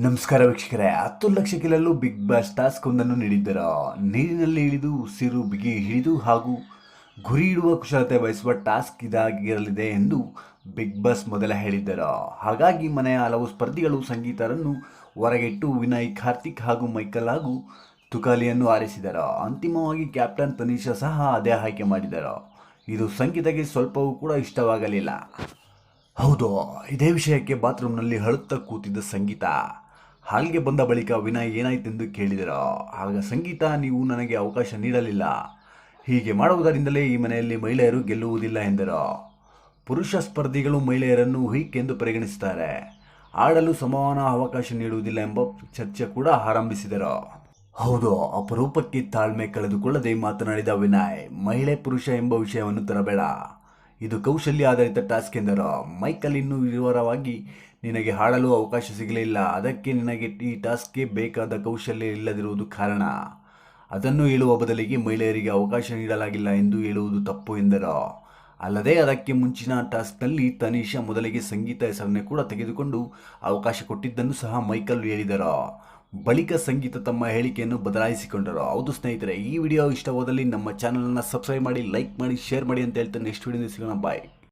ನಮಸ್ಕಾರ ವೀಕ್ಷಕರೇ, 10 ಲಕ್ಷ ಗೆಲ್ಲಲು ಬಿಗ್ ಬಾಸ್ ಟಾಸ್ಕ್ ಒಂದನ್ನು ನೀಡಿದ್ದರು. ನೀರಿನಲ್ಲಿ ಇಳಿದು ಉಸಿರು ಬಿಗಿ ಹಿಡಿದು ಹಾಗೂ ಗುರಿ ಇಡುವ ಕುಶಲತೆ ಬಯಸುವ ಟಾಸ್ಕ್ ಇದಾಗಿರಲಿದೆ ಎಂದು ಬಿಗ್ ಬಾಸ್ ಮೊದಲೇ ಹೇಳಿದ್ದರು. ಹಾಗಾಗಿ ಮನೆಯ ಹಲವು ಸ್ಪರ್ಧಿಗಳು ಸಂಗೀತರನ್ನು ಹೊರಗಿಟ್ಟು ವಿನಯ್, ಕಾರ್ತಿಕ್ ಹಾಗೂ ಮೈಕಲ್ ಹಾಗೂ ತುಕಾಲಿಯನ್ನು ಆರಿಸಿದರು. ಅಂತಿಮವಾಗಿ ಕ್ಯಾಪ್ಟನ್ ತನಿಷಾ ಸಹ ಅದೇ ಆಯ್ಕೆ ಮಾಡಿದರು. ಇದು ಸಂಗೀತಕ್ಕೆ ಸ್ವಲ್ಪವೂ ಕೂಡ ಇಷ್ಟವಾಗಲಿಲ್ಲ. ಹೌದು, ಇದೇ ವಿಷಯಕ್ಕೆ ಬಾತ್ರೂಮ್ನಲ್ಲಿ ಅಳುತ್ತಾ ಕೂತಿದ್ದ ಸಂಗೀತ ಹಾಲ್ಗೆ ಬಂದ ಬಳಿಕ ವಿನಯ್ ಏನಾಯ್ತೆಂದು ಕೇಳಿದರು. ಆಗ ಸಂಗೀತ, ನೀವು ನನಗೆ ಅವಕಾಶ ನೀಡಲಿಲ್ಲ, ಹೀಗೆ ಮಾಡುವುದರಿಂದಲೇ ಈ ಮನೆಯಲ್ಲಿ ಮಹಿಳೆಯರು ಗೆಲ್ಲುವುದಿಲ್ಲ ಎಂದರು. ಪುರುಷ ಸ್ಪರ್ಧಿಗಳು ಮಹಿಳೆಯರನ್ನು ವೀಕ್ ಎಂದು ಪರಿಗಣಿಸುತ್ತಾರೆ, ಆಡಲು ಸಮಾನ ಅವಕಾಶ ನೀಡುವುದಿಲ್ಲ ಎಂಬ ಚರ್ಚೆ ಕೂಡ ಆರಂಭಿಸಿದರು. ಹೌದು, ಅಪರೂಪಕ್ಕೆ ತಾಳ್ಮೆ ಕಳೆದುಕೊಳ್ಳದೆ ಮಾತನಾಡಿದ ವಿನಯ್, ಮಹಿಳೆ ಪುರುಷ ಎಂಬ ವಿಷಯವನ್ನು ತರಬೇಡ, ಇದು ಕೌಶಲ್ಯ ಆಧಾರಿತ ಟಾಸ್ಕ್ ಎಂದರು. ಮೈಕಲ್ ಇನ್ನೂ ವಿವರವಾಗಿ, ನಿನಗೆ ಹಾಡಲು ಅವಕಾಶ ಸಿಗಲಿಲ್ಲ, ಅದಕ್ಕೆ ನಿನಗೆ ಈ ಟಾಸ್ಕ್ಗೆ ಬೇಕಾದ ಕೌಶಲ್ಯ ಇಲ್ಲದಿರುವುದು ಕಾರಣ. ಅದನ್ನು ಹೇಳುವ ಬದಲಿಗೆ ಮಹಿಳೆಯರಿಗೆ ಅವಕಾಶ ನೀಡಲಾಗಿಲ್ಲ ಎಂದು ಹೇಳುವುದು ತಪ್ಪು ಎಂದರು. ಅಲ್ಲದೆ ಅದಕ್ಕೆ ಮುಂಚಿನ ಟಾಸ್ಕ್ನಲ್ಲಿ ತನಿಷಾ ಮೊದಲಿಗೆ ಸಂಗೀತ ಹೆಸರನ್ನೇ ಕೂಡ ತೆಗೆದುಕೊಂಡು ಅವಕಾಶ ಕೊಟ್ಟಿದ್ದನ್ನು ಸಹ ಮೈಕಲ್ ಹೇಳಿದರು. ಬಳಿಕ ಸಂಗೀತ ತಮ್ಮ ಹೇಳಿಕೆಯನ್ನು ಬದಲಾಯಿಸಿಕೊಂಡರು. ಹೌದು ಸ್ನೇಹಿತರೆ, ಈ ವಿಡಿಯೋ ಇಷ್ಟವಾದಲ್ಲಿ ನಮ್ಮ ಚಾನಲನ್ನು ಸಬ್ಸ್ಕ್ರೈಬ್ ಮಾಡಿ, ಲೈಕ್ ಮಾಡಿ, ಶೇರ್ ಮಾಡಿ ಅಂತ ಹೇಳ್ತಾ ನೆಕ್ಸ್ಟ್ ವಿಡಿಯೋದಲ್ಲಿ ಸಿಗೋಣ. ಬಾಯ್.